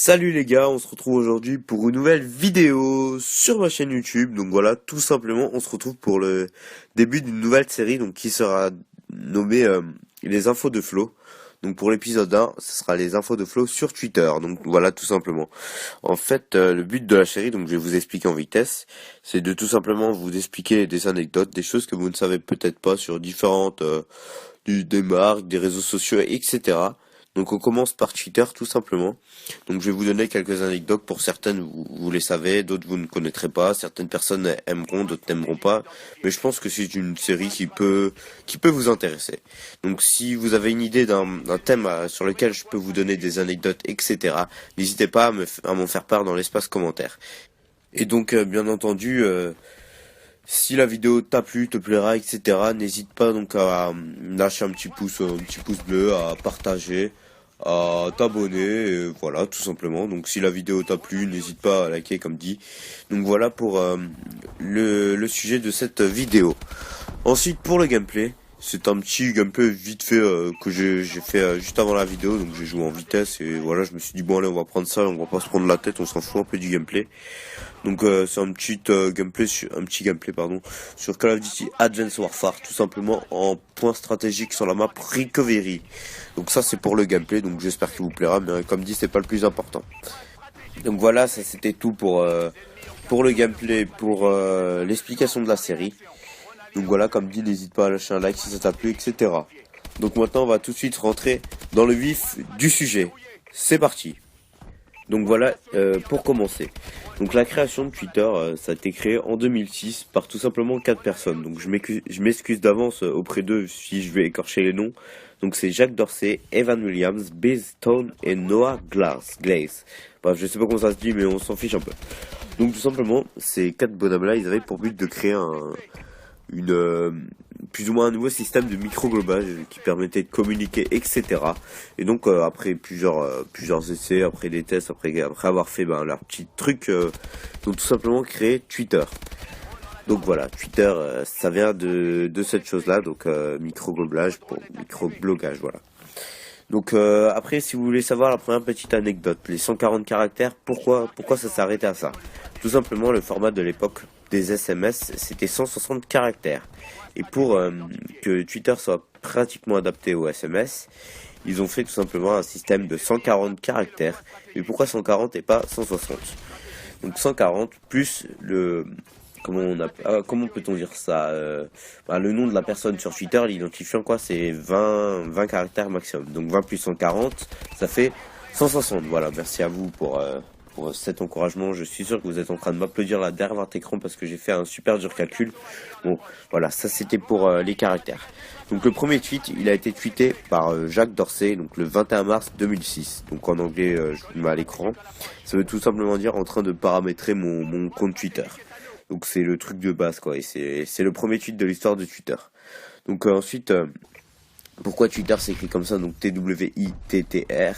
Salut les gars, on se retrouve aujourd'hui pour une nouvelle vidéo sur ma chaîne YouTube. Donc voilà, tout simplement, on se retrouve pour le début d'une nouvelle série donc qui sera nommée les infos de Flo. Donc pour l'épisode 1, ce sera les infos de Flo sur Twitter. Donc voilà, tout simplement. En fait, le but de la série, donc je vais vous expliquer en vitesse, c'est de tout simplement vous expliquer des anecdotes, des choses que vous ne savez peut-être pas sur différentes des marques, des réseaux sociaux, etc. Donc on commence par Twitter tout simplement. Donc je vais vous donner quelques anecdotes. Pour certaines vous les savez, d'autres vous ne connaîtrez pas. Certaines personnes aimeront, d'autres n'aimeront pas. Mais je pense que c'est une série qui peut vous intéresser. Donc si vous avez une idée d'un thème sur lequel je peux vous donner des anecdotes, etc. N'hésitez pas à m'en faire part dans l'espace commentaire. Et donc bien entendu, si la vidéo t'a plu, te plaira, etc. N'hésite pas donc à lâcher un petit pouce bleu, à partager, à t'abonner, et voilà, tout simplement. Donc si la vidéo t'a plu, n'hésite pas à liker comme dit. Donc voilà pour le sujet de cette vidéo. Ensuite pour le gameplay, c'est un petit gameplay vite fait que j'ai fait juste avant la vidéo. Donc j'ai joué en vitesse et voilà, je me suis dit bon allez, on va prendre ça, on va pas se prendre la tête, on s'en fout un peu du gameplay. Donc c'est un petit gameplay pardon sur Call of Duty Advanced Warfare, tout simplement en point stratégique sur la map Recovery. Donc ça c'est pour le gameplay, donc j'espère qu'il vous plaira, mais comme dit c'est pas le plus important. Donc voilà, ça c'était tout pour le gameplay, pour l'explication de la série. Donc voilà, comme dit, n'hésite pas à lâcher un like si ça t'a plu, etc. Donc maintenant on va tout de suite rentrer dans le vif du sujet. C'est parti. Donc voilà, pour commencer. Donc la création de Twitter, ça a été créé en 2006 par tout simplement 4 personnes. Donc je m'excuse d'avance auprès d'eux si je vais écorcher les noms. Donc c'est Jack Dorsey, Evan Williams, Biz Stone et Noah Glaze. Bref, je sais pas comment ça se dit, mais on s'en fiche un peu. Donc tout simplement, ces 4 bonhommes-là, ils avaient pour but de créer plus ou moins un nouveau système de micro-globage qui permettait de communiquer, etc. Et donc après plusieurs essais, après des tests, après avoir fait leur petit truc, ils ont tout simplement créé Twitter. Donc voilà, Twitter, ça vient de cette chose-là, donc micro-globage pour micro-blogage, voilà. Donc après, si vous voulez savoir la première petite anecdote, les 140 caractères, pourquoi ça s'est arrêté à ça? Tout simplement, le format de l'époque des SMS, c'était 160 caractères. Et pour que Twitter soit pratiquement adapté aux SMS, ils ont fait tout simplement un système de 140 caractères. Mais pourquoi 140 et pas 160? Donc 140 plus comment peut-on dire ça, le nom de la personne sur Twitter, l'identifiant quoi, c'est 20 caractères maximum. Donc 20 plus 140, ça fait 160. Voilà, merci à vous pour cet encouragement. Je suis sûr que vous êtes en train de m'applaudir là derrière votre écran parce que j'ai fait un super dur calcul. Bon, voilà, ça c'était pour les caractères. Donc le premier tweet, il a été tweeté par Jack Dorsey, donc le 21 mars 2006. Donc en anglais, je vous le mets à l'écran. Ça veut tout simplement dire en train de paramétrer mon compte Twitter. Donc c'est le truc de base quoi, et c'est le premier tweet de l'histoire de Twitter. Donc ensuite, pourquoi Twitter s'écrit comme ça, donc Twitter?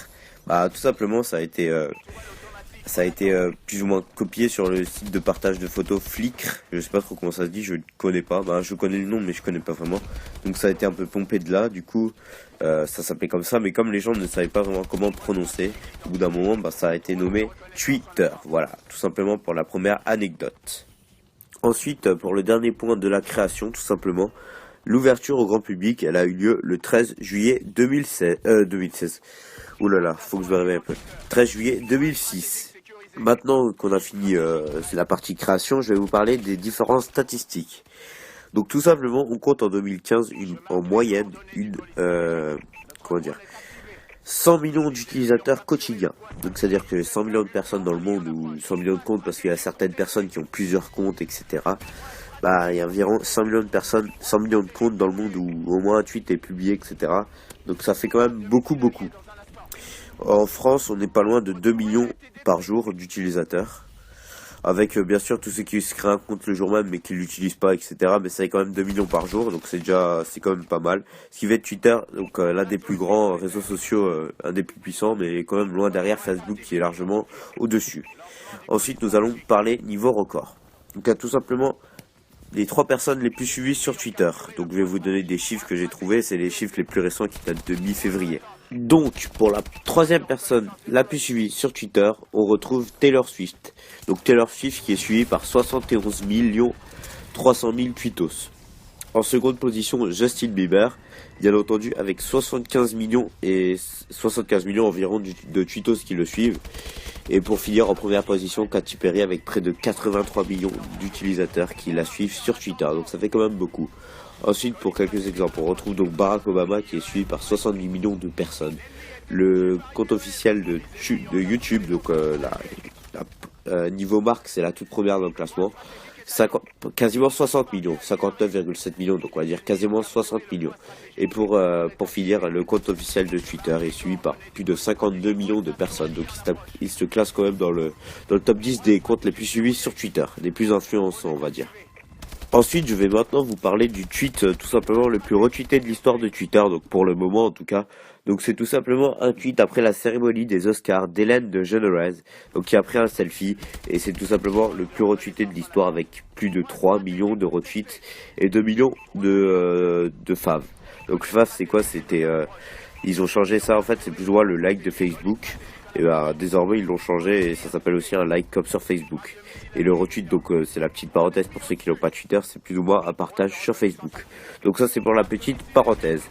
Bah tout simplement ça a été plus ou moins copié sur le site de partage de photos Flickr. Je sais pas trop comment ça se dit, je ne connais pas. Bah je connais le nom mais je connais pas vraiment. Donc ça a été un peu pompé de là, du coup ça s'appelait comme ça, mais comme les gens ne savaient pas vraiment comment prononcer, au bout d'un moment bah ça a été nommé Twitter. Voilà, tout simplement pour la première anecdote. Ensuite, pour le dernier point de la création, tout simplement, l'ouverture au grand public, elle a eu lieu le 13 juillet 2016. Ouh là là, faut que je me réveille un peu. 13 juillet 2006. Maintenant qu'on a fini c'est la partie création, je vais vous parler des différentes statistiques. Donc tout simplement, on compte en 2015 en moyenne 100 millions d'utilisateurs quotidiens. Donc c'est-à-dire que 100 millions de personnes dans le monde, ou 100 millions de comptes, parce qu'il y a certaines personnes qui ont plusieurs comptes, etc. Bah il y a environ 100 millions de personnes, 100 millions de comptes dans le monde où au moins un tweet est publié, etc. Donc ça fait quand même beaucoup. En France, on n'est pas loin de 2 millions par jour d'utilisateurs. Avec bien sûr tous ceux qui se créent un compte le jour même mais qui l'utilisent pas, etc. Mais ça fait quand même 2 millions par jour, donc c'est quand même pas mal. Ce qui va être Twitter, donc l'un des plus grands réseaux sociaux, un des plus puissants, mais quand même loin derrière Facebook qui est largement au-dessus. Ensuite, nous allons parler niveau record. Donc tout simplement les 3 personnes les plus suivies sur Twitter. Donc je vais vous donner des chiffres que j'ai trouvés, c'est les chiffres les plus récents qui datent de mi-février. Donc, pour la troisième personne la plus suivie sur Twitter, on retrouve Taylor Swift. Donc Taylor Swift qui est suivi par 71 300 000 tweetos. En seconde position, Justin Bieber, bien entendu, avec 75 millions environ de tweetos qui le suivent. Et pour finir en première position, Katy Perry avec près de 83 millions d'utilisateurs qui la suivent sur Twitter. Donc ça fait quand même beaucoup. Ensuite, pour quelques exemples, on retrouve donc Barack Obama qui est suivi par 70 millions de personnes. Le compte officiel de YouTube, donc niveau marque, c'est la toute première dans le classement. Quasiment 60 millions, 59,7 millions, donc on va dire quasiment 60 millions. Et pour finir, le compte officiel de Twitter est suivi par plus de 52 millions de personnes. Donc il se classe quand même dans le top 10 des comptes les plus suivis sur Twitter, les plus influençants, on va dire. Ensuite, je vais maintenant vous parler du tweet tout simplement le plus retweeté de l'histoire de Twitter, donc pour le moment en tout cas. Donc c'est tout simplement un tweet après la cérémonie des Oscars d'Hélène DeGeneres, donc qui a pris un selfie, et c'est tout simplement le plus retweeté de l'histoire avec plus de 3 millions de retweets et 2 millions de faves. Donc faves c'est quoi? Ils ont changé ça en fait, c'est plus ou moins le like de Facebook. Et ben désormais ils l'ont changé et ça s'appelle aussi un like comme sur Facebook. Et le retweet, donc c'est la petite parenthèse pour ceux qui n'ont pas Twitter, c'est plus ou moins un partage sur Facebook. Donc ça c'est pour la petite parenthèse.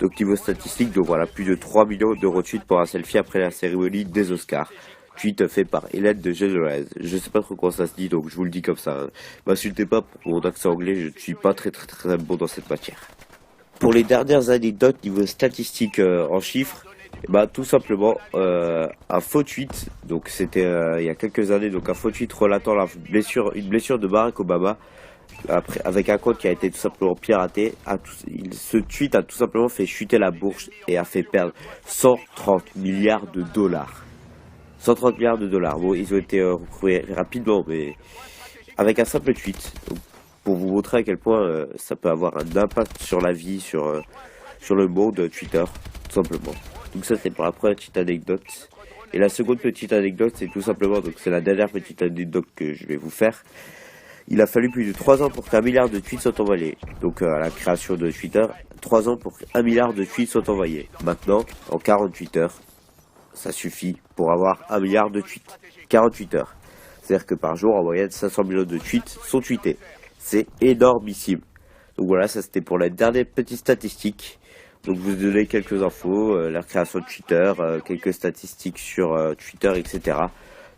Donc niveau statistique, donc voilà, plus de 3 millions de retweets pour un selfie après la cérémonie des Oscars. Tweet fait par Hélène DeGeneres. Je sais pas trop comment ça se dit, donc je vous le dis comme ça. M'insultez pas pour mon accent anglais, je ne suis pas très bon dans cette matière. Pour les dernières anecdotes niveau statistique en chiffres, tout simplement un faux tweet, donc c'était il y a quelques années, donc un faux tweet relatant une blessure de Barack Obama après, avec un compte qui a été tout simplement piraté. Ce tweet a tout simplement fait chuter la bourse et a fait perdre 130 milliards de dollars. 130 milliards de dollars. Bon, ils ont été retrouvés rapidement, mais avec un simple tweet. Donc, pour vous montrer à quel point ça peut avoir un impact sur la vie, sur le monde Twitter, tout simplement. Donc ça c'est pour la première petite anecdote. Et la seconde petite anecdote, c'est tout simplement, donc c'est la dernière petite anecdote que je vais vous faire. Il a fallu plus de 3 ans pour qu'un milliard de tweets soient envoyés. Donc à la création de Twitter, 3 ans pour qu'un milliard de tweets soient envoyés. Maintenant, en 48 heures, ça suffit pour avoir un milliard de tweets. 48 heures. C'est-à-dire que par jour, en moyenne, 500 millions de tweets sont tweetés. C'est énormissime. Donc voilà, ça c'était pour la dernière petite statistique. Donc vous donnez quelques infos, la création de Twitter, quelques statistiques sur Twitter, etc.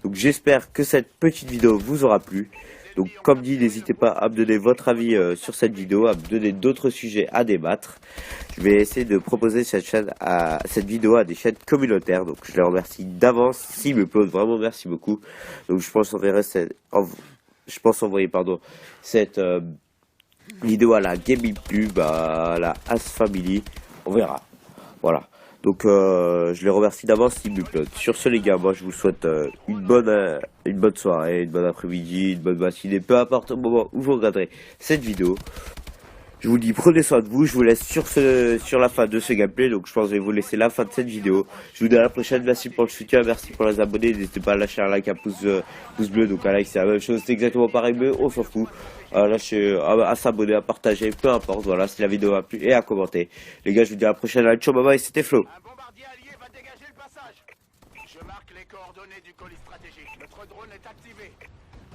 Donc j'espère que cette petite vidéo vous aura plu. Donc comme dit, n'hésitez pas à me donner votre avis sur cette vidéo, à me donner d'autres sujets à débattre. Je vais essayer de proposer cette vidéo à des chaînes communautaires. Donc je les remercie d'avance s'ils me plaisent, vraiment merci beaucoup. Donc je pense envoyer cette vidéo à la Gaming Pub, à la As Family. On verra. Voilà. Donc je les remercie d'avance s'ils me plaisent. Sur ce les gars, moi je vous souhaite une bonne soirée, une bonne après-midi, une bonne matinée, peu importe au moment où vous regarderez cette vidéo. Je vous dis prenez soin de vous, je vous laisse sur la fin de ce gameplay, donc je pense que je vais vous laisser la fin de cette vidéo. Je vous dis à la prochaine, merci pour le soutien, merci pour les abonnés, n'hésitez pas à lâcher un like, un pouce bleu, donc un like c'est la même chose, c'est exactement pareil, mais on s'en fout. À s'abonner, à partager, peu importe, voilà, si la vidéo a plu, et à commenter. Les gars, je vous dis à la prochaine, allez, ciao, bye bye, c'était Flo. Un bombardier allié va dégager le passage. Je marque les coordonnées du colis stratégique. Notre drone est activé.